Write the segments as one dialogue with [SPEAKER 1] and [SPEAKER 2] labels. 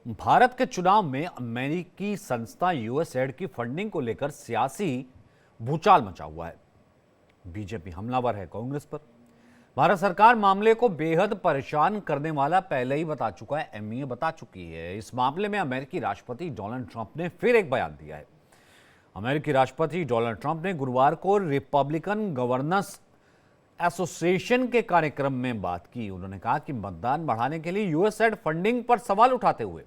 [SPEAKER 1] भारत के चुनाव में अमेरिकी संस्था यूएसएड की फंडिंग को लेकर सियासी भूचाल मचा हुआ है। बीजेपी हमलावर है कांग्रेस पर। भारत सरकार मामले को बेहद परेशान करने वाला पहले ही बता चुका है, एमईए बता चुकी है। इस मामले में अमेरिकी राष्ट्रपति डोनाल्ड ट्रंप ने फिर एक बयान दिया है। अमेरिकी राष्ट्रपति डोनाल्ड ट्रंप ने गुरुवार को रिपब्लिकन गवर्नेंस एसोसिएशन के कार्यक्रम में बात की। उन्होंने कहा कि मतदान बढ़ाने के लिए यूएसएड फंडिंग पर सवाल उठाते हुए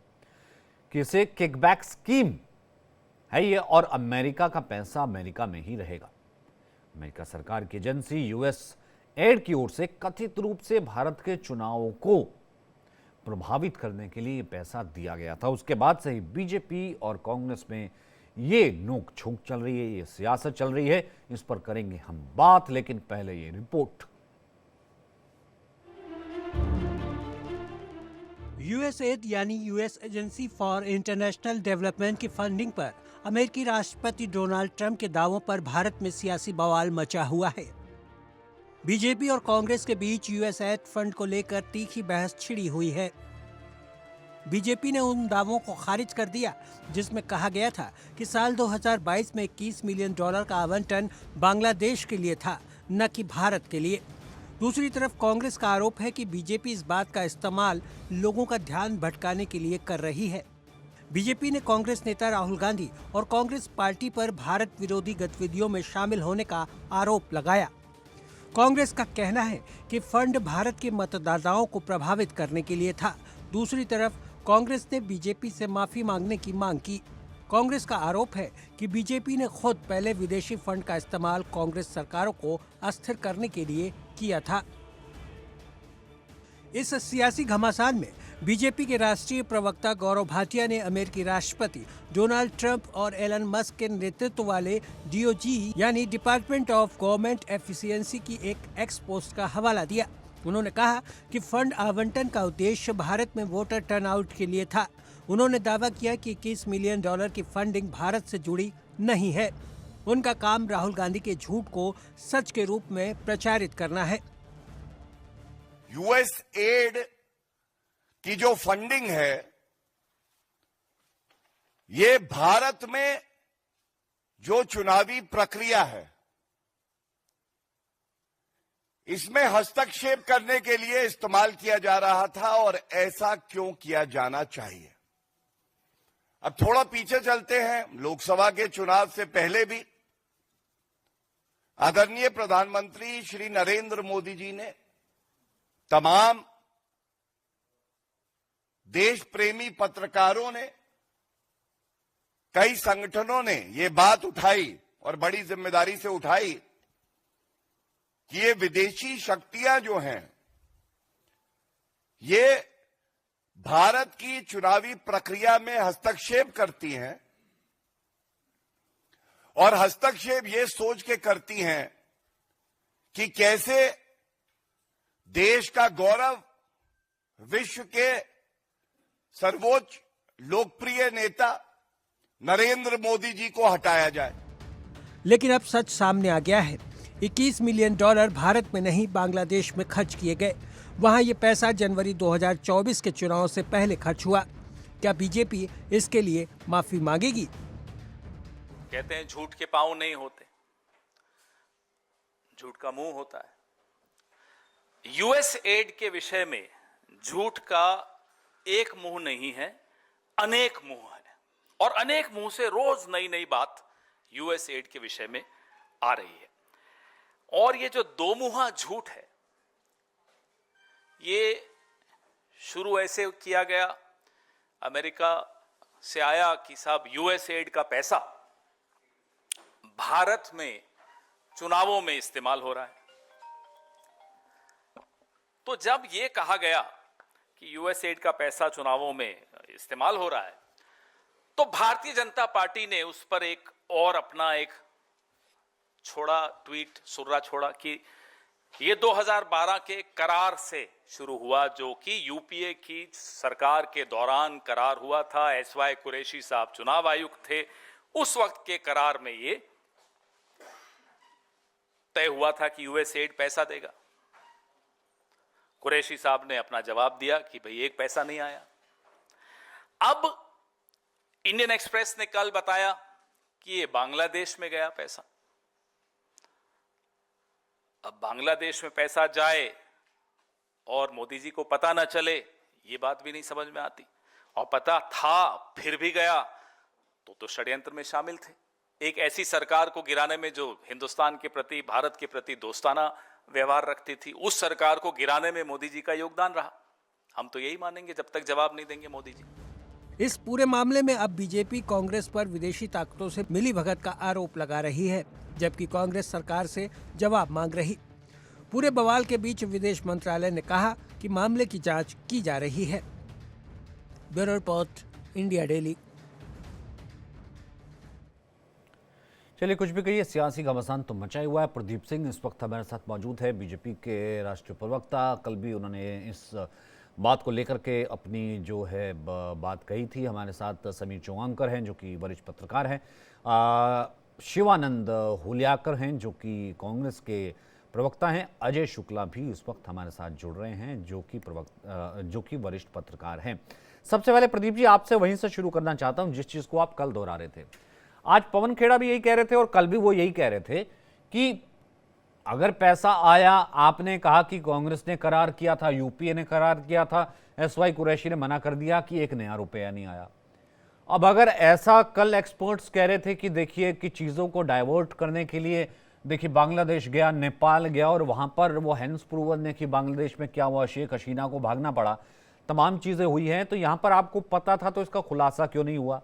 [SPEAKER 1] कि इसे किकबैक स्कीम है ये और अमेरिका का पैसा अमेरिका में ही रहेगा। अमेरिका सरकार की एजेंसी यूएस एड की ओर से कथित रूप से भारत के चुनावों को प्रभावित करने के लिए पैसा दिया गया था। उसके बाद से ही बीजेपी और कांग्रेस में ये नोक झोंक चल रही है, ये सियासत चल रही है। इस पर करेंगे हम बात, लेकिन पहले ये रिपोर्ट।
[SPEAKER 2] यूएसएड यानी US agency for international development की फंडिंग पर अमेरिकी राष्ट्रपति डोनाल्ड ट्रंप के दावों पर भारत में सियासी बवाल मचा हुआ है। बीजेपी और कांग्रेस के बीच यूएसएड फंड को लेकर तीखी बहस छिड़ी हुई है। बीजेपी ने उन दावों को खारिज कर दिया जिसमें कहा गया था कि साल 2022 में $21 मिलियन का आवंटन बांग्लादेश के लिए था, न कि भारत के लिए। दूसरी तरफ कांग्रेस का आरोप है कि बीजेपी इस बात का इस्तेमाल लोगों का ध्यान भटकाने के लिए कर रही है। बीजेपी ने कांग्रेस नेता राहुल गांधी और कांग्रेस पार्टी पर भारत विरोधी गतिविधियों में शामिल होने का आरोप लगाया। कांग्रेस का कहना है कि फंड भारत के मतदाताओं को प्रभावित करने के लिए था। दूसरी तरफ कांग्रेस ने बीजेपी से माफी मांगने की मांग की। कांग्रेस का आरोप है कि बीजेपी ने खुद पहले विदेशी फंड का इस्तेमाल कांग्रेस सरकारों को अस्थिर करने के लिए किया था। इस सियासी घमासान में बीजेपी के राष्ट्रीय प्रवक्ता गौरव भाटिया ने अमेरिकी राष्ट्रपति डोनाल्ड ट्रंप और एलन मस्क के नेतृत्व वाले डीओजी यानी डिपार्टमेंट ऑफ गवर्नमेंट एफिशिएंसी की एक एक्स पोस्ट का हवाला दिया। उन्होंने कहा कि फंड आवंटन का उद्देश्य भारत में वोटर टर्नआउट के लिए था। उन्होंने दावा किया कि $21 मिलियन की फंडिंग भारत से जुड़ी नहीं है। उनका काम राहुल गांधी के झूठ को सच के रूप में प्रचारित करना है।
[SPEAKER 3] यूएस एड की जो फंडिंग है, ये भारत में जो चुनावी प्रक्रिया है, इसमें हस्तक्षेप करने के लिए इस्तेमाल किया जा रहा था। और ऐसा क्यों किया जाना चाहिए? अब थोड़ा पीछे चलते हैं। लोकसभा के चुनाव से पहले भी आदरणीय प्रधानमंत्री श्री नरेंद्र मोदी जी ने, तमाम देश प्रेमी पत्रकारों ने, कई संगठनों ने ये बात उठाई और बड़ी जिम्मेदारी से उठाई कि ये विदेशी शक्तियां जो हैं, ये भारत की चुनावी प्रक्रिया में हस्तक्षेप करती हैं और हस्तक्षेप ये सोच के करती हैं कि कैसे देश का गौरव, विश्व के सर्वोच्च लोकप्रिय नेता नरेंद्र मोदी जी को हटाया जाए।
[SPEAKER 2] लेकिन अब सच सामने आ गया है। $21 मिलियन भारत में नहीं बांग्लादेश में खर्च किए गए। वहां ये पैसा जनवरी 2024 के चुनाव से पहले खर्च हुआ। क्या बीजेपी इसके लिए माफी मांगेगी?
[SPEAKER 4] कहते हैं झूठ के पांव नहीं होते, झूठ का मुंह होता है। यूएस एड के विषय में झूठ का एक मुंह नहीं है, अनेक मुंह है। और अनेक मुंह से रोज नई नई बात यूएस एड के विषय में आ रही है। और ये जो दो मुहा झूठ है, ये शुरू ऐसे किया गया, अमेरिका से आया कि साहब यूएस एड का पैसा भारत में चुनावों में इस्तेमाल हो रहा है। तो जब ये कहा गया कि यूएस एड का पैसा चुनावों में इस्तेमाल हो रहा है, तो भारतीय जनता पार्टी ने उस पर एक और अपना एक छोड़ा ट्वीट, सुर्रा छोड़ा कि ये 2012 के करार से शुरू हुआ, जो कि यूपीए की सरकार के दौरान करार हुआ था। एसवाई कुरैशी साहब चुनाव आयुक्त थे। उस वक्त के करार में ये तय हुआ था कि यूएस एड पैसा देगा। कुरैशी साहब ने अपना जवाब दिया कि भाई एक पैसा नहीं आया। अब इंडियन एक्सप्रेस ने कल बताया कि ये बांग्लादेश में गया पैसा। अब बांग्लादेश में पैसा जाए और मोदी जी को पता ना चले, ये बात भी नहीं समझ में आती। और पता था फिर भी गया तो षड्यंत्र में शामिल थे। एक ऐसी सरकार को गिराने में जो हिंदुस्तान के प्रति, भारत के प्रति दोस्ताना व्यवहार रखती थी, उस सरकार को गिराने में मोदी जी का योगदान रहा। हम तो यही मानेंगे जब तक जवाब नहीं देंगे मोदी जी।
[SPEAKER 2] इस पूरे मामले में अब बीजेपी कांग्रेस पर विदेशी ताकतों से मिलीभगत का आरोप लगा रही है, जबकि कांग्रेस सरकार से जवाब मांग रही। पूरे बवाल के बीच विदेश मंत्रालय ने कहा कि मामले की जांच की जा रही है। Bureau report, India daily.
[SPEAKER 1] चलिए, कुछ भी कहिए, सियासी घमासान तो मचा ही हुआ है। प्रदीप सिंह इस वक्त हमारे साथ मौजूद है, बीजेपी के राष्ट्रीय प्रवक्ता। कल भी उन्होंने इस बात को लेकर के अपनी जो है बात कही थी। हमारे साथ समीर चौहानकर हैं जो कि वरिष्ठ पत्रकार हैं, शिवानंद हुलियाकर हैं जो कि कांग्रेस के प्रवक्ता हैं, अजय शुक्ला भी इस वक्त हमारे साथ जुड़ रहे हैं जो कि वरिष्ठ पत्रकार हैं। सबसे पहले प्रदीप जी, आपसे वहीं से शुरू करना चाहता हूं जिस चीज़ को आप कल दोहरा रहे थे। आज पवन खेड़ा भी यही कह रहे थे और कल भी वो यही कह रहे थे कि अगर पैसा आया, आपने कहा कि कांग्रेस ने करार किया था, यूपीए ने करार किया था, एसवाई कुरैशी ने मना कर दिया कि एक नया रुपया नहीं आया। अब अगर ऐसा कल एक्सपर्ट्स कह रहे थे कि देखिए कि चीज़ों को डाइवर्ट करने के लिए देखिए बांग्लादेश गया, नेपाल गया और वहाँ पर वो हैंस प्रूवन ने कि बांग्लादेश में क्या हुआ, शेख हसीना को भागना पड़ा, तमाम चीज़ें हुई हैं, तो यहाँ पर आपको पता था तो इसका खुलासा क्यों नहीं हुआ?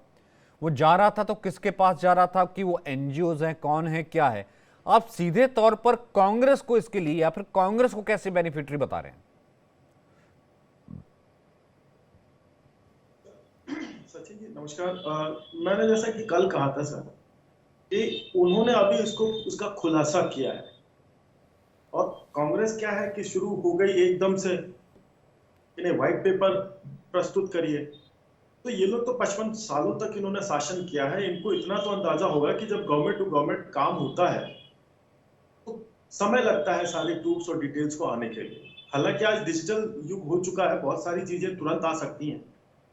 [SPEAKER 1] वो जा रहा था तो किसके पास जा रहा था, कि वो एनजीओज हैं, कौन है, क्या है? आप सीधे तौर पर कांग्रेस को इसके लिए या फिर कांग्रेस को कैसे बेनिफिटरी बता रहे हैं?
[SPEAKER 5] सचिन जी नमस्कार। मैंने जैसा कि कल कहा था सर कि उन्होंने अभी उसका खुलासा किया है और कांग्रेस क्या है कि शुरू हो गई एकदम से, इन्हें व्हाइट पेपर प्रस्तुत करिए। तो ये लोग तो 55 सालों तक इन्होंने शासन किया है, इनको इतना तो अंदाजा होगा कि जब गवर्नमेंट टू गवर्नमेंट काम होता है तो समय लगता है सारे प्रूफ्स और डिटेल्स को आने के लिए। हालांकि आज डिजिटल युग हो चुका है, बहुत सारी चीजें तुरंत आ सकती हैं,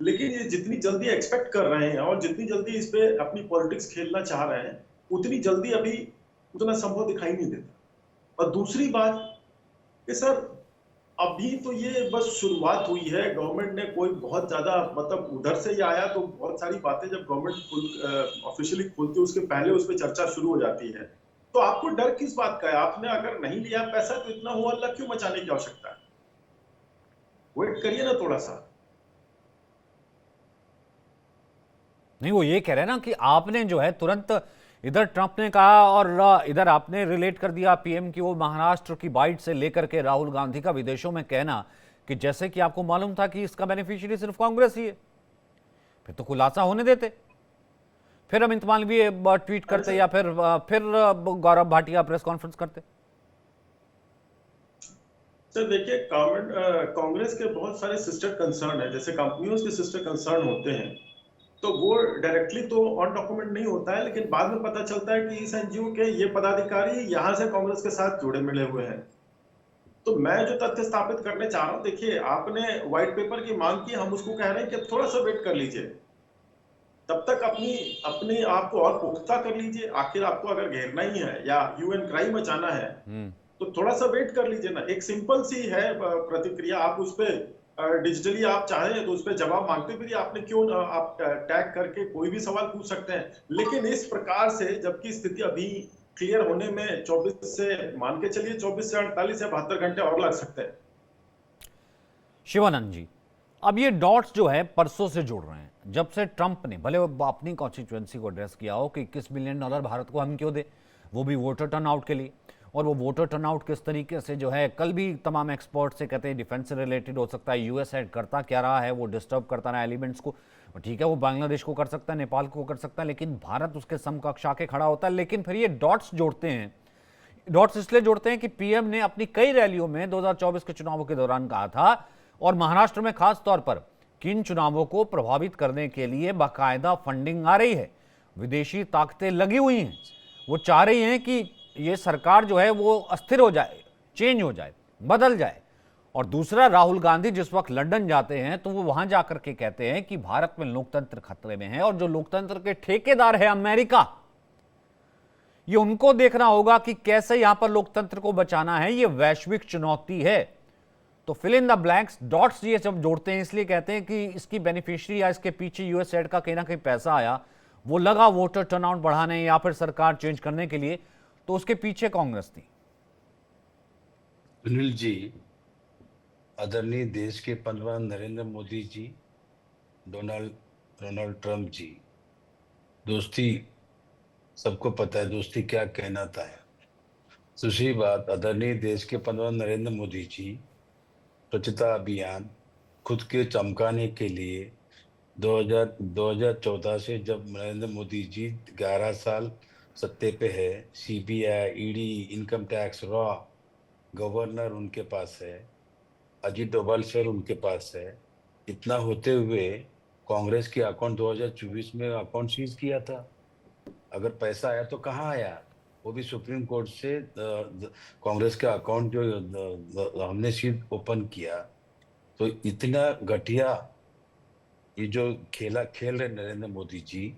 [SPEAKER 5] लेकिन ये जितनी जल्दी एक्सपेक्ट कर रहे हैं और जितनी जल्दी इस पे अपनी पॉलिटिक्स खेलना चाह रहे हैं, उतनी जल्दी अभी उतना संभव दिखाई नहीं देता। और दूसरी बात कि सर अभी तो ये बस शुरुआत हुई है, गवर्नमेंट ने कोई बहुत ज्यादा मतलब उधर से ही आया तो बहुत सारी बातें जब गवर्नमेंट ऑफिशियली खोलती है उसके पहले उस पर चर्चा शुरू हो जाती है। तो आपको डर किस बात का है? आपने अगर नहीं लिया पैसा तो इतना हुआ अल्लाह क्यों मचाने की आवश्यकता है? वेट करिए ना थोड़ा सा।
[SPEAKER 1] नहीं, वो ये कह रहे हैं ना कि आपने जो है तुरंत इधर ट्रंप ने कहा और इधर आपने रिलेट कर दिया पीएम की वो महाराष्ट्र की बाइट से लेकर के राहुल गांधी का विदेशों में कहना कि जैसे कि आपको मालूम था कि इसका बेनिफिशियरी सिर्फ कांग्रेस ही है। फिर तो खुलासा होने देते, फिर अमित मालवीय ट्वीट करते या फिर गौरव भाटिया प्रेस कॉन्फ्रेंस करते।
[SPEAKER 5] सर देखिए, कांग्रेस के बहुत सारे सिस्टर कंसर्न है, जैसे कंपनियों के सिस्टर कंसर्न होते हैं, तो वो डायरेक्टली तो ऑन डॉक्यूमेंट नहीं होता है, लेकिन बाद में पता चलता है कि इस एनजीओ के ये पदाधिकारी यहाँ से कांग्रेस के साथ जुड़े मिले हुए हैं। तो मैं जो तथ्य स्थापित करने चाह रहा हूँ, देखिए आपने व्हाइट पेपर की मांग की, हम उसको कह रहे हैं कि थोड़ा सा वेट कर लीजिए, तब तक अपनी आपको और पुख्ता कर लीजिए। आखिर आपको अगर घेरना ही है या यूएन क्राइम मचाना है तो थोड़ा सा वेट कर लीजिए ना। एक सिंपल सी है प्रतिक्रिया, आप उस पर डिजिटली आप चाहें तो उस पर जवाब मांगते फिर आपने क्यों आप टैग करके कोई भी सवाल पूछ सकते हैं, लेकिन इस प्रकार से जबकि स्थिति अभी क्लियर होने में 24 से मान के चलिए 24 से 48 या 72 घंटे और लग सकते हैं।
[SPEAKER 1] शिवानंद जी, अब ये डॉट्स जो है परसों से जुड़ रहे हैं, जब से ट्रंप ने भले अपनी कॉन्स्टिट्यूएंसी को एड्रेस किया हो कि $21 बिलियन भारत को हम क्यों दे, वो भी वोटर टर्नआउट के लिए। और वो वोटर टर्नआउट किस तरीके से जो है, कल भी तमाम एक्सपर्ट से कहते हैं डिफेंस से रिलेटेड हो सकता है, यूएस हेड करता क्या रहा है, वो डिस्टर्ब करता रहा एलिमेंट्स को। ठीक है, वो बांग्लादेश को कर सकता है, नेपाल को कर सकता है, लेकिन भारत उसके समकक्ष आके खड़ा होता है। लेकिन फिर ये डॉट्स जोड़ते हैं, डॉट्स इसलिए जोड़ते हैं कि पीएम ने अपनी कई रैलियों में 2024 के चुनावों के दौरान कहा था, और महाराष्ट्र में खास तौर पर, कि इन चुनावों को प्रभावित करने के लिए बाकायदा फंडिंग आ रही है, विदेशी ताकतें लगी हुई हैं, वो चाह रही हैं कि ये सरकार जो है वो अस्थिर हो जाए, चेंज हो जाए, बदल जाए। और दूसरा, राहुल गांधी जिस वक्त लंदन जाते हैं तो वो वहां जाकर के कहते हैं कि भारत में लोकतंत्र खतरे में है और जो लोकतंत्र के ठेकेदार है अमेरिका, ये उनको देखना होगा कि कैसे यहां पर लोकतंत्र को बचाना है। ये वैश्विक चुनौती है। तो fill in the blanks, dots ये सब जोड़ते हैं, इसलिए कहते हैं कि इसकी बेनिफिशियरी या इसके पीछे यूएस एड का कहीं ना कहीं पैसा आया, वो लगा वोटर टर्नआउट बढ़ाने या फिर सरकार चेंज करने के लिए, तो उसके पीछे कांग्रेस थी।
[SPEAKER 6] सुनील जी, आदरणीय देश के पंतप्रधान नरेंद्र मोदी जी, डोनाल्ड ट्रंप जी, दोस्ती सबको पता है दोस्ती क्या कहना है। दूसरी बात, आदरणीय देश के पंतप्रधान नरेंद्र मोदी जी स्वच्छता अभियान खुद के चमकाने के लिए 2014 से जब नरेंद्र मोदी जी 11 साल सत्ते पे है, CBI, ED, income tax, raw governor उनके पास है, अजीत डोभाल सर उनके पास है। इतना होते हुए कांग्रेस के अकाउंट 2024 में अकाउंट सीज किया था। अगर पैसा आया तो कहाँ आया, वो भी सुप्रीम कोर्ट से कांग्रेस का अकाउंट जो हमने सीध ओपन किया। तो इतना घटिया ये जो खेल रहे नरेंद्र मोदी जी,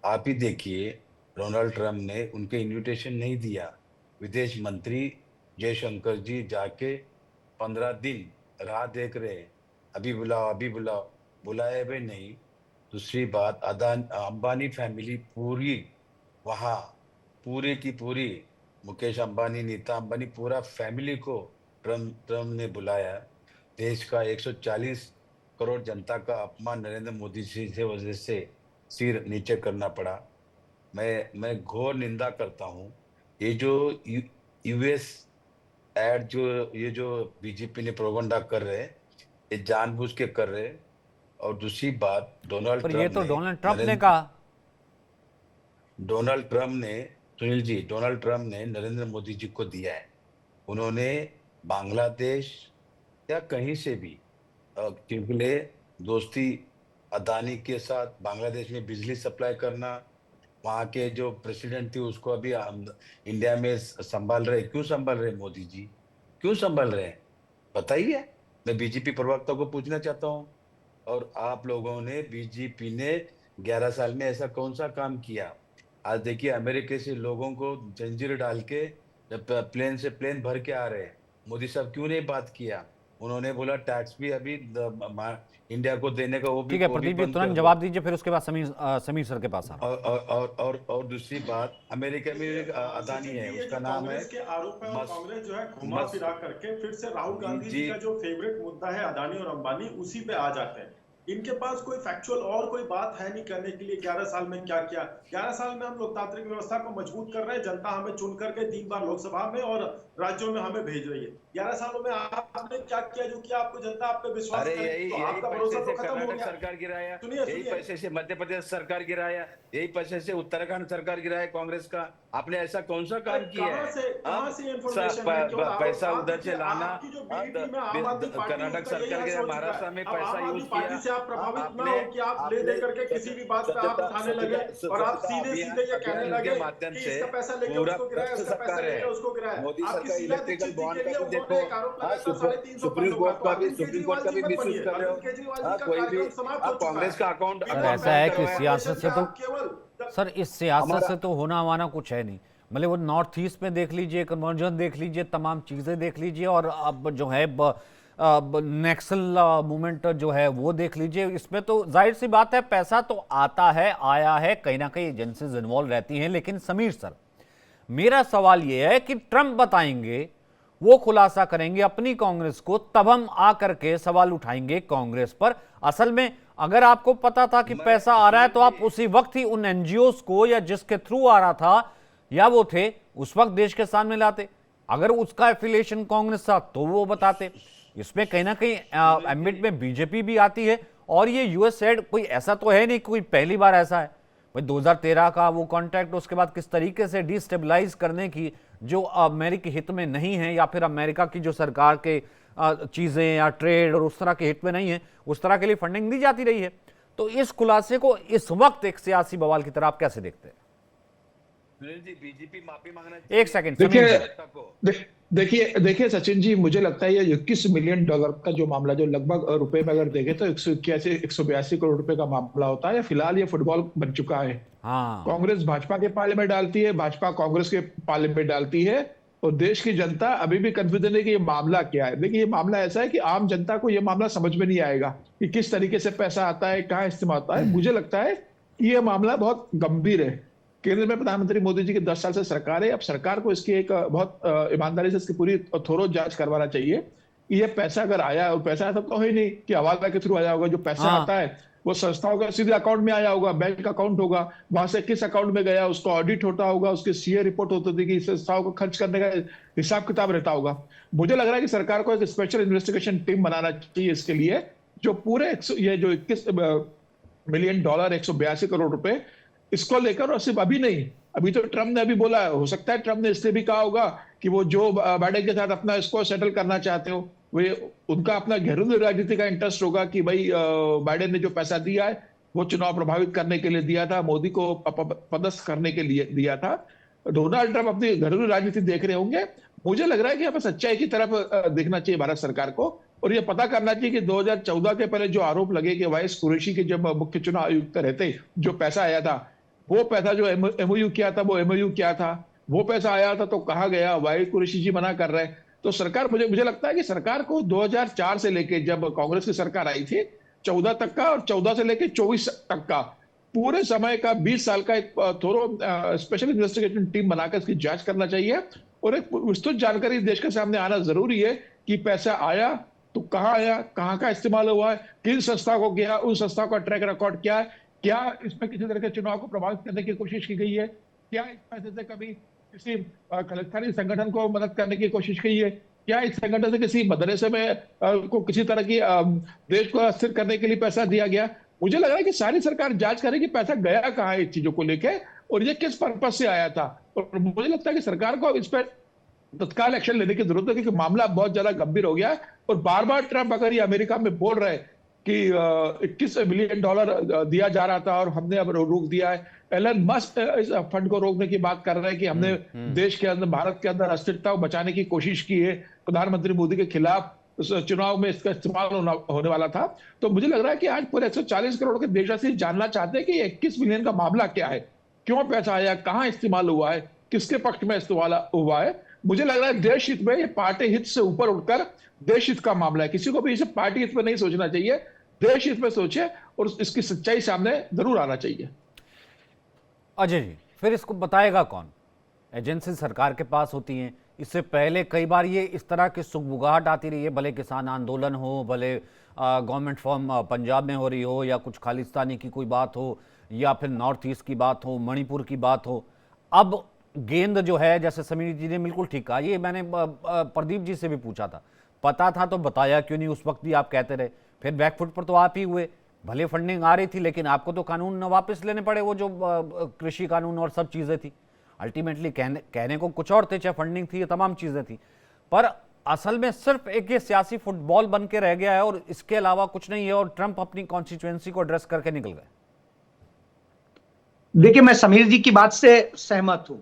[SPEAKER 6] आप ही देखिए, डोनाल्ड ट्रंप ने उनके इनविटेशन नहीं दिया। विदेश मंत्री जयशंकर जी जाके 15 दिन राह देख रहे, अभी बुलाओ अभी बुलाओ, बुलाए भी नहीं। दूसरी बात, अंबानी फैमिली पूरी वहाँ, पूरी की पूरी, मुकेश अंबानी, नीता अंबानी, पूरा फैमिली को ट्रंप ने बुलाया। देश का 140 करोड़ जनता का अपमान नरेंद्र मोदी जी से वजह से सिर नीचे करना पड़ा। मैं घोर निंदा करता हूँ। ये जो यूएस एड जो बीजेपी ने प्रोपगेंडा कर रहे, ये जानबूझ के कर रहे। और दूसरी बात, डोनाल्ड
[SPEAKER 1] पर
[SPEAKER 6] ट्रंप
[SPEAKER 1] ये तो डोनाल्ड ट्रंप ने कहा, सुनील जी, डोनाल्ड ट्रंप ने नरेंद्र मोदी जी को दिया है। उन्होंने बांग्लादेश या कहीं से भी क्योंकि दोस्ती अदानी के साथ बांग्लादेश में बिजली सप्लाई करना, वहाँ के जो प्रेसिडेंट थी उसको अभी इंडिया में संभाल रहे। क्यों संभाल रहे मोदी जी, क्यों संभाल रहे हैं बताइए। मैं बीजेपी प्रवक्ता को पूछना चाहता हूँ। और आप लोगों ने, बीजेपी ने 11 साल में ऐसा कौन सा काम किया? आज देखिए, अमेरिका से लोगों को जंजीर डाल के प्लेन से प्लेन भर के आ रहे हैं। मोदी साहब क्यों नहीं बात किया? उन्होंने बोला टैक्स भी अभी इंडिया को देने का वो भी, ठीक है प्रदीप जी, तुरंत जवाब दीजिए, फिर उसके बाद समीर सर के पास आ।
[SPEAKER 6] और दूसरी बात, अमेरिका में एक अदानी है, उसका नाम है,
[SPEAKER 5] के आरोप है और कांग्रेस जो है घुमा फिरा करके फिर से राहुल गांधी जी का जो फेवरेट मुद्दा है अदानी और अंबानी, उसी पे आ जाते हैं। इनके पास कोई फैक्चुअल और कोई बात है नहीं करने के लिए 11 साल में क्या किया। 11 साल में हम लोकतांत्रिक व्यवस्था को मजबूत कर रहे हैं, जनता हमें चुन करके 3 बार लोकसभा में और राज्यों में हमें भेज रही है। 11 सालों में आपने क्या किया जो किया आपको जनता आप पे विश्वास करे?
[SPEAKER 6] यही
[SPEAKER 5] आपका भरोसा तो खत्म हो
[SPEAKER 6] कर्नाटक
[SPEAKER 5] गया।
[SPEAKER 6] सरकार गिराया,
[SPEAKER 5] सुनिए
[SPEAKER 6] यही पैसे से मध्य प्रदेश सरकार गिराया, यही पैसे से उत्तराखंड सरकार गिराया कांग्रेस का। आपने ऐसा कौन सा काम किया है? पैसा उधर से लाना, कर्नाटक सरकार गिराया, महाराष्ट्र में पैसा यूज किया।
[SPEAKER 5] आप प्रभावित ना हो कि आप ले दे करके किसी भी बात पे आप उठाने लगे और आप सीधे सीधे ये कहने लगे कि इसका पैसा लेके उसको गिराया, उसका पैसा लेके उसको गिराया।
[SPEAKER 6] मोदी
[SPEAKER 5] आपकी
[SPEAKER 6] सरकार
[SPEAKER 5] सीधा
[SPEAKER 6] इलेक्ट्रिकल बॉन्ड का भी
[SPEAKER 5] उन्होंने
[SPEAKER 6] देखो,
[SPEAKER 5] एक आरोप लगाया था 350
[SPEAKER 6] सुप्रीम कोर्ट का भी मिसयूज कर रहे हो। कोई भी आप कांग्रेस का अकाउंट,
[SPEAKER 1] सर ऐसा है कि सियासत से तो, सर इस सियासत से तो होना हमारा कुछ है नहीं। मतलब वो नॉर्थ ईस्ट में देख लीजिए, कन्वर्जन देख लीजिए, तमाम चीज़ें देख लीजिए, और अब जो है नेक्सल मूवमेंट जो है वो देख लीजिए। इसमें तो जाहिर सी बात है पैसा तो आता है, आया है, कहीं ना कहीं एजेंसीज इन्वॉल्व रहती हैं। लेकिन समीर सर, मेरा सवाल ये है कि ट्रंप बताएंगे, वो खुलासा करेंगे अपनी कांग्रेस को, तब हम आकर के सवाल उठाएंगे कांग्रेस पर। असल में अगर आपको पता था कि पैसा आ रहा है तो आप उसी वक्त ही उन एनजीओज को, या जिसके थ्रू आ रहा था या वो थे, उस वक्त देश के सामने लाते। अगर उसका एफिलिएशन कांग्रेस था तो वो बताते। इसमें कहीं ना कहीं एम्बिट में बीजेपी भी आती है। और ये यूएस एड कोई ऐसा तो है नहीं कोई पहली बार ऐसा है भाई। 2013 का वो कॉन्ट्रैक्ट, उसके बाद किस तरीके से डिस्टेबलाइज करने की, जो अमेरिकी हित में नहीं है, या फिर अमेरिका की जो सरकार के चीज़ें या ट्रेड और उस तरह के हित में नहीं है, उस तरह के लिए फंडिंग दी जाती रही है। तो इस खुलासे को इस वक्त एक सियासी बवाल की तरह आप कैसे देखते हैं?
[SPEAKER 6] सुनील जी, बीजेपी माफी मांगना चाहिए।
[SPEAKER 1] एक सेकंड समीर
[SPEAKER 7] देखिए
[SPEAKER 1] जी।
[SPEAKER 7] देखिए सचिन जी, मुझे लगता है ये 21 मिलियन डॉलर का जो मामला, जो लगभग रुपए में अगर देखें तो 182 करोड़ रुपए का मामला होता है। फिलहाल ये फुटबॉल बन चुका है।
[SPEAKER 1] हाँ,
[SPEAKER 7] कांग्रेस भाजपा के पाले में डालती है, भाजपा कांग्रेस के पाले में डालती है, और देश की जनता अभी भी कंफ्यूजन है कि ये मामला क्या है। देखिए, ये मामला ऐसा है कि आम जनता को ये मामला समझ में नहीं आएगा कि किस तरीके से पैसा आता है, कहाँ इस्तेमाल होता है। मुझे लगता है कि ये मामला बहुत गंभीर है। केंद्र में प्रधानमंत्री मोदी जी की 10 साल से सरकार है। अब सरकार को इसकी एक बहुत ईमानदारी से इसकी पूरी थोरो जांच करवाना चाहिए कि ये पैसा अगर आया, और पैसा ऐसा तो है नहीं कि हवाला के थ्रू आया होगा। जो पैसा
[SPEAKER 1] हाँ।
[SPEAKER 7] आता है वो संस्थाओं का सीधे अकाउंट में आया होगा, बैंक अकाउंट होगा, वहां से किस अकाउंट में गया उसको ऑडिट होता होगा, उसकी सीए रिपोर्ट होती थी कि संस्थाओं को खर्च करने का हिसाब किताब रहता होगा। मुझे लग रहा है कि सरकार को एक स्पेशल इन्वेस्टिगेशन टीम बनाना चाहिए इसके लिए, जो पूरे ये जो 21 मिलियन डॉलर 182 करोड़ रुपए इसको लेकर, और सिर्फ अभी नहीं, अभी तो ट्रम्प ने अभी बोला, हो सकता है ट्रम्प ने इसलिए भी कहा होगा कि वो जो बाइडेन के साथ अपना इसको सेटल करना चाहते हो, वे उनका अपना घरेलू राजनीति का इंटरेस्ट होगा कि भाई बाइडेन ने जो पैसा दिया है वो चुनाव प्रभावित करने के लिए दिया था, मोदी को पदस्थ करने के लिए दिया था। डोनाल्ड ट्रम्प अपनी घरेलू राजनीति देख रहे होंगे। मुझे लग रहा है कि हमें सच्चाई की तरफ देखना चाहिए भारत सरकार को, और ये पता करना चाहिए कि 2014 के पहले जो आरोप लगे कि वाइस कुरैशी के जब मुख्य चुनाव आयुक्त रहते, जो पैसा आया था, वो पैसा जो एमओयू किया था, वो एमओयू क्या था, वो पैसा आया था तो कहा गया, वाइस कुरैशी जी मना कर रहे हैं। तो सरकार, मुझे लगता है कि सरकार को 2004 से लेके जब कांग्रेस की सरकार आई थी 14 तक का, और 14 से लेके 24 तक का पूरे समय का 20 साल का एक थोरो स्पेशल इन्वेस्टिगेशन टीम बनाकर इसकी जांच करना चाहिए, और एक विस्तृत जानकारी देश के सामने आना जरूरी है कि पैसा आया तो कहाँ आया, कहाँ का इस्तेमाल हुआ है, किन संस्था को किया, उन संस्थाओं का ट्रैक रिकॉर्ड क्या है, क्या इसमें किसी तरह के चुनाव को प्रभावित करने की कोशिश की गई है, क्या इस पैसे से कभी किसी खालिस्तानी संगठन को मदद करने की कोशिश की है, क्या इस संगठन से किसी मदरसे में को किसी तरह की देश को अस्थिर करने के लिए पैसा दिया गया। मुझे लग रहा है कि सारी सरकार जांच करे कि पैसा गया कहाँ है इस चीजों को लेके, और ये किस पर्पज से आया था। और मुझे लगता है कि सरकार को इस पर तत्काल एक्शन लेने की जरूरत है, क्योंकि मामला बहुत ज्यादा गंभीर हो गया है। और बार बार ट्रंप अगर ये अमेरिका में बोल रहे कि 21 मिलियन डॉलर दिया जा रहा था और हमने अब रोक दिया है, एलन मस्क इस फंड को रोकने की बात कर रहे हैं कि हमने देश के अंदर, भारत के अंदर अस्थिरता को बचाने की कोशिश की है, प्रधानमंत्री मोदी के खिलाफ उस चुनाव में इसका इस्तेमाल होने वाला था। तो मुझे लग रहा है कि आज पूरे 140 करोड़ के देशवासी जानना चाहते हैं कि 21 मिलियन का मामला क्या है, क्यों पैसा आया, कहां इस्तेमाल हुआ है, किसके पक्ष में इस्तेमाल हुआ है। मुझे लग रहा है देश हित में, ये पार्टी हित से ऊपर उठकर देश हित का मामला है। किसी को भी इसे पार्टी हित में नहीं सोचना चाहिए, देश हित में सोचे, और इसकी सच्चाई सामने जरूर आना चाहिए।
[SPEAKER 1] अजय जी, फिर इसको बताएगा कौन? एजेंसी सरकार के पास होती हैं। इससे पहले कई बार ये इस तरह की सुगबुगाहट आती रही है, भले किसान आंदोलन हो, भले गवर्नमेंट फॉर्म पंजाब में हो रही हो, या कुछ खालिस्तानी की कोई बात हो, या फिर नॉर्थ ईस्ट की बात हो, मणिपुर की बात हो। अब गेंद जो है, जैसे समीर जी ने बिल्कुल ठीक कहा, ये मैंने प्रदीप जी से भी पूछा था, पता था तो बताया क्यों नहीं, उस वक्त भी आप कहते रहे। फिर बैकफुट पर तो आप ही हुए, भले फंडिंग आ रही थी लेकिन आपको तो कानून वापस लेने पड़े, वो जो कृषि कानून और सब चीज़ें थी। अल्टीमेटली कहने को कुछ और थे, चाहे फंडिंग थी, ये तमाम चीज़ें थी, पर असल में सिर्फ एक ये सियासी फुटबॉल बन के रह गया है और इसके अलावा कुछ नहीं है, और ट्रंप अपनी कॉन्स्टिट्यूएंसी को एड्रेस करके निकल गए।
[SPEAKER 8] देखिए, मैं समीर जी की बात से सहमत हूं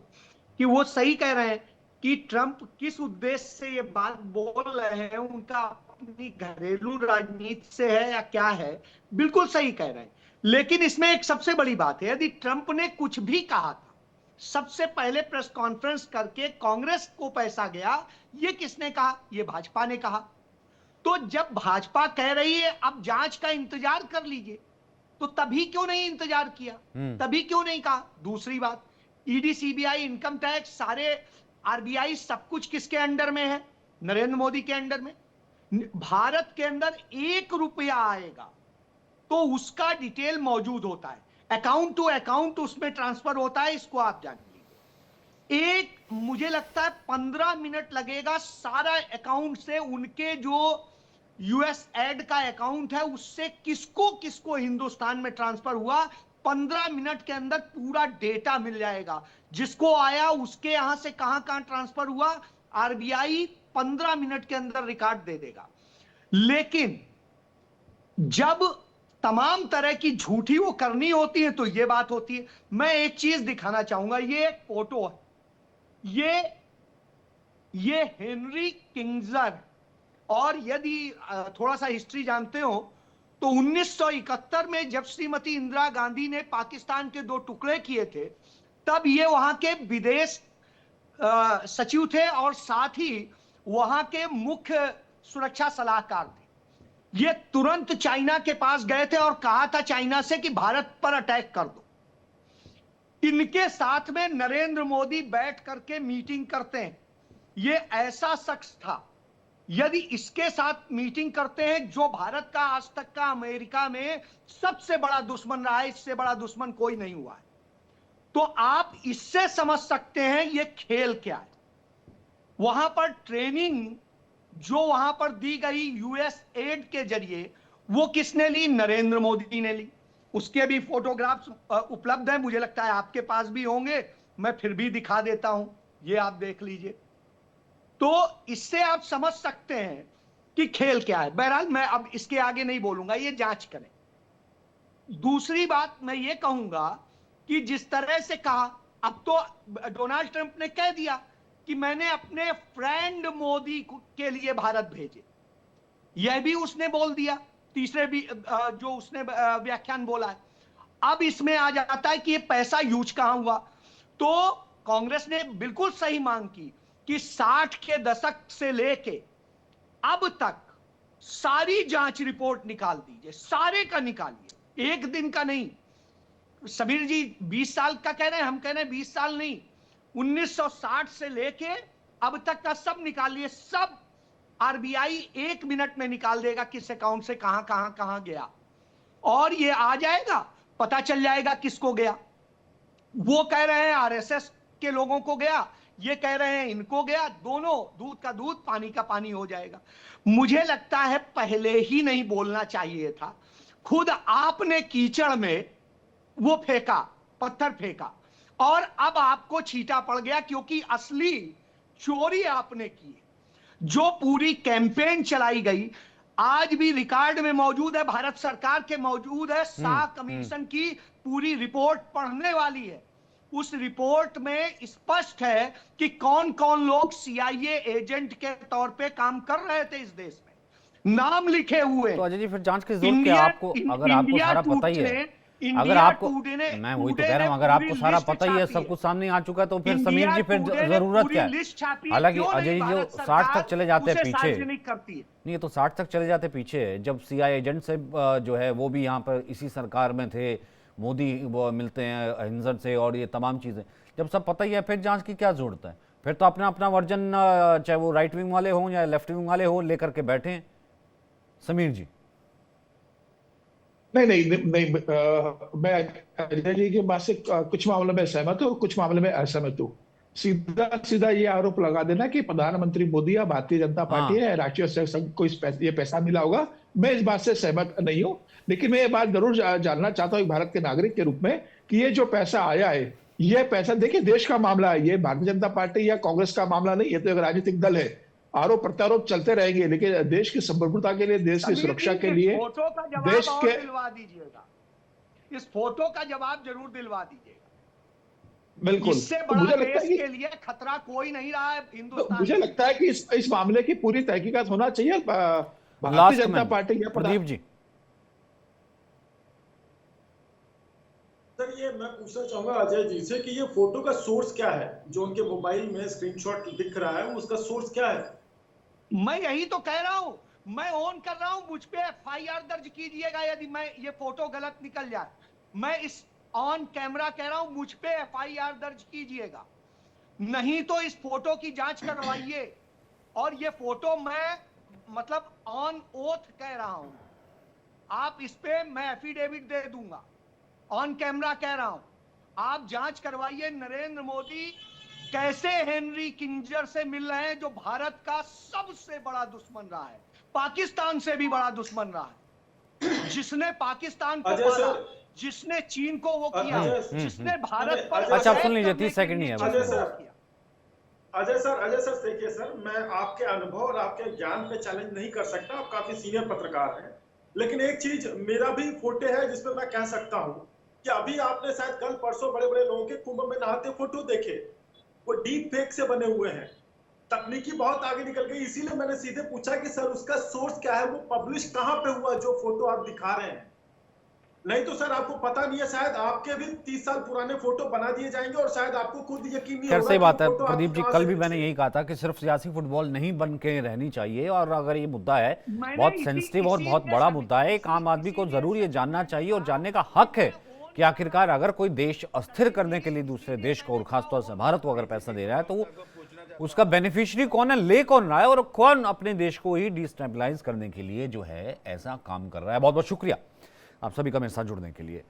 [SPEAKER 8] कि वो सही कह रहे हैं कि ट्रंप किस उद्देश्य से ये बात बोल रहे हैं, उनका अपनी घरेलू राजनीति से है या क्या है, बिल्कुल सही कह रहे हैं। लेकिन इसमें एक सबसे बड़ी बात है, यदि ट्रंप ने कुछ भी कहा था, सबसे पहले प्रेस कॉन्फ्रेंस करके कांग्रेस को पैसा गया, ये किसने कहा? ये भाजपा ने कहा। तो जब भाजपा कह रही है अब जांच का इंतजार कर लीजिए, तो तभी क्यों नहीं इंतजार किया, तभी क्यों नहीं कहा? दूसरी बात, ईडी, सीबीआई, इनकम टैक्स, सारे आरबीआई, सब कुछ किसके अंडर में है? नरेंद्र मोदी के अंडर में। भारत के अंदर 1 रुपया आएगा तो उसका डिटेल मौजूद होता है, अकाउंट टू अकाउंट उसमें ट्रांसफर होता है, इसको आप जान लीजिए। मुझे लगता है 15 मिनट लगेगा सारा अकाउंट से, उनके जो यूएस एड का अकाउंट है उससे किसको किसको हिंदुस्तान में ट्रांसफर हुआ, 15 मिनट के अंदर पूरा डेटा मिल जाएगा। जिसको आया उसके यहां से कहां कहां ट्रांसफर हुआ, आरबीआई 15 मिनट के अंदर रिकॉर्ड दे देगा। लेकिन जब तमाम तरह की झूठी वो करनी होती है तो ये बात होती है। मैं एक चीज दिखाना चाहूंगा, ये एक फोटो है, ये हेनरी किंजर, और यदि थोड़ा सा हिस्ट्री जानते हो तो 1971 में जब श्रीमती इंदिरा गांधी ने पाकिस्तान के 2 टुकड़े किए थे, तब ये वहां के विदेश सचिव थे और साथ ही वहां के मुख्य सुरक्षा सलाहकार थे। ये तुरंत चाइना के पास गए थे और कहा था चाइना से कि भारत पर अटैक कर दो। इनके साथ में नरेंद्र मोदी बैठ करके मीटिंग करते हैं। ये ऐसा शख्स था, यदि इसके साथ मीटिंग करते हैं, जो भारत का आज तक का अमेरिका में सबसे बड़ा दुश्मन रहा है, इससे बड़ा दुश्मन कोई नहीं हुआ है, तो आप इससे समझ सकते हैं ये खेल क्या है। वहां पर ट्रेनिंग जो वहां पर दी गई यूएस एड के जरिए, वो किसने ली? नरेंद्र मोदी ने ली। उसके भी फोटोग्राफ्स उपलब्ध हैं, मुझे लगता है आपके पास भी होंगे, मैं फिर भी दिखा देता हूं, ये आप देख लीजिए। तो इससे आप समझ सकते हैं कि खेल क्या है। बहरहाल मैं अब इसके आगे नहीं बोलूंगा, ये जांच करें। दूसरी बात मैं ये कहूंगा कि जिस तरह से कहा, अब तो डोनाल्ड ट्रंप ने कह दिया कि मैंने अपने फ्रेंड मोदी के लिए भारत भेजे, यह भी उसने बोल दिया, तीसरे भी जो उसने व्याख्यान बोला है। अब इसमें आ जाता है कि ये पैसा यूज कहां हुआ। तो कांग्रेस ने बिल्कुल सही मांग की कि 60 के दशक से लेके अब तक सारी जांच रिपोर्ट निकाल दीजिए, सारे का निकालिए, एक दिन का नहीं। समीर जी 20 साल का कह रहे हैं, हम कह रहे हैं 20 साल नहीं, 1960 से लेके अब तक का सब निकालिए। सब आरबीआई 1 मिनट में निकाल देगा किस अकाउंट से कहां गया, और ये आ जाएगा, पता चल जाएगा किसको गया। वो कह रहे हैं आरएसएस के लोगों को गया, ये कह रहे हैं इनको गया, दोनों दूध का दूध पानी का पानी हो जाएगा। मुझे लगता है पहले ही नहीं बोलना चाहिए था। खुद आपने कीचड़ में वो फेंका, पत्थर फेंका, और अब आपको छींटा पड़ गया क्योंकि असली चोरी आपने की। जो पूरी कैंपेन चलाई गई आज भी रिकॉर्ड में मौजूद है, भारत सरकार के मौजूद है, शाह कमीशन की पूरी रिपोर्ट पढ़ने वाली है। उस रिपोर्ट में स्पष्ट है कि कौन कौन लोग सीआईए एजेंट के तौर पे काम कर रहे थे इस देश में, नाम लिखे हुए।
[SPEAKER 1] तो अजय जी फिर जांच की जरूरत क्या? आपको अगर आपको सारा पता ही है, अगर आपको, मैं वही तो कह रहा हूं, अगर आपको सारा पता ही है, सब कुछ सामने आ चुका है, तो फिर समीर जी फिर जरूरत क्या है? हालांकि अजय जी जो 60 तक चले जाते हैं पीछे, नहीं तो 60 तक चले जाते पीछे, जब सीआईए एजेंट से जो है वो भी यहाँ पर इसी सरकार में थे, मोदी वो मिलते हैं हिंसन से, और ये तमाम चीज़ें जब सब पता ही है, फिर जांच की क्या जरूरत है? फिर तो अपना अपना वर्जन, चाहे वो राइट विंग वाले हों या लेफ्ट विंग वाले हों, लेकर के बैठे हैं। समीर जी
[SPEAKER 7] नहीं, मैं अजय जी की बात से कुछ मामलों में सहमत हूँ, कुछ मामले में असहमत हूँ। सीधा ये आरोप लगा देना कि प्रधानमंत्री मोदी या भारतीय जनता पार्टी है, राष्ट्रीय संघ को ये पैसा मिला होगा, मैं इस बात से सहमत नहीं हूँ। लेकिन मैं ये बात जरूर जानना चाहता हूँ एक भारत के नागरिक के रूप में कि ये जो पैसा आया है, ये पैसा देखिए देश का मामला है, ये भारतीय जनता पार्टी या कांग्रेस का मामला नहीं, ये तो एक राजनीतिक दल है। आरोप प्रत्यारोप चलते रहेंगे, लेकिन देश की संप्रभुता के लिए, देश की सुरक्षा के लिए, देश के,
[SPEAKER 8] दिलवा दीजिएगा, इस फोटो का जवाब जरूर दिलवा दीजिएगा।
[SPEAKER 7] बिल्कुल।
[SPEAKER 8] इससे बड़ा
[SPEAKER 7] मुझे लगता है
[SPEAKER 8] देश के लिए खतरा कोई नहीं रहा है हिंदुस्तान।
[SPEAKER 7] मुझे लगता है कि इस मामले की पूरी तहकीकात होना चाहिए भारतीय जनता पार्टी या
[SPEAKER 1] प्रदीप जी।
[SPEAKER 5] सर ये मैं पूछना चाहूंगा अजय जी से कि ये फोटो का सोर्स क्या है? जो उनके मोबाइल में स्क्रीनशॉट दिख रहा है, उसका सोर्स क्या है?
[SPEAKER 8] मैं यही तो कह रहा हूं, मैं ऑन कर रहा हूं, मुझ पे एफआईआर दर्ज कीजिएगा यदि मैं ये फोटो गलत निकल जाए। मैं इस ऑन कैमरा कह रहा हूं, मुझ पे एफआईआर दर्ज कीजिएगा, नहीं तो इस फोटो की जांच करवाइए। और ये फोटो मैं मतलब ऑन ओथ कह रहा हूं, आप इस पे मैं एफिडेविट दे दूंगा, ऑन कैमरा कह रहा हूं, आप जांच करवाइए। नरेंद्र मोदी कैसे हेनरी किंजर से मिल रहे हैं, जो भारत का सबसे बड़ा दुश्मन रहा है, पाकिस्तान से भी बड़ा दुश्मन रहा है, जिसने पाकिस्तान को पाला, जिसने चीन को वो किया, जिसने भारत पर,
[SPEAKER 1] अच्छा सुन लीजिए, 30 सेकंड ही है।
[SPEAKER 5] अजय सर देखिए सर, मैं आपके अनुभव और आपके ज्ञान पे चैलेंज नहीं कर सकता, आप काफी सीनियर पत्रकार हैं, लेकिन एक चीज मेरा भी फोटो है जिसमें मैं कह सकता हूं कि अभी आपने शायद कल परसों बड़े बड़े लोगों के कुंभ में नहाते फोटो देखे, वो डीप फेक से बने हुए हैं। तकनीकी बहुत आगे निकल गई, इसीलिए मैंने सीधे पूछा कि सर उसका सोर्स क्या है, वो पब्लिश कहां पे हुआ जो फोटो आप दिखा रहे हैं। नहीं तो सर आपको पता नहीं है, शायद आपके भी 30 साल पुराने फोटो बना दिए जाएंगे और शायद आपको खुद यकीन नहीं
[SPEAKER 1] खैर
[SPEAKER 5] होगा
[SPEAKER 1] सही
[SPEAKER 5] कि
[SPEAKER 1] बात है
[SPEAKER 5] फोटो आपकी
[SPEAKER 1] प्रदीप जी,
[SPEAKER 5] कहां
[SPEAKER 1] कल
[SPEAKER 5] से
[SPEAKER 1] भी मैंने
[SPEAKER 5] दिखे।
[SPEAKER 1] यही कहा था कि सिर्फ सियासी फुटबॉल नहीं बन के रहनी चाहिए, और अगर ये मुद्दा है
[SPEAKER 8] मैंने
[SPEAKER 1] बहुत
[SPEAKER 8] इसी-
[SPEAKER 1] सेंसिटिव और
[SPEAKER 8] इसी
[SPEAKER 1] बहुत
[SPEAKER 8] में
[SPEAKER 1] बड़ा
[SPEAKER 8] सभी-
[SPEAKER 1] मुद्दा है, एक आम आदमी को
[SPEAKER 8] इसीलिए
[SPEAKER 1] जरूर ये
[SPEAKER 8] सभी
[SPEAKER 1] जानना
[SPEAKER 8] ने
[SPEAKER 1] चाहिए और
[SPEAKER 8] कहा,
[SPEAKER 1] जानने का हक है कि आखिरकार अगर कोई देश अस्थिर करने के लिए दूसरे देश को, और खासतौर से भारत को अगर पैसा दे रहा है, तो वो उसका बेनिफिशियरी कौन है, ले कौन रहा है, और कौन अपने देश को ही डिस्टेबलाइज करने के लिए जो है ऐसा काम कर रहा है। बहुत बहुत शुक्रिया आप सभी का मेरे साथ जुड़ने के लिए।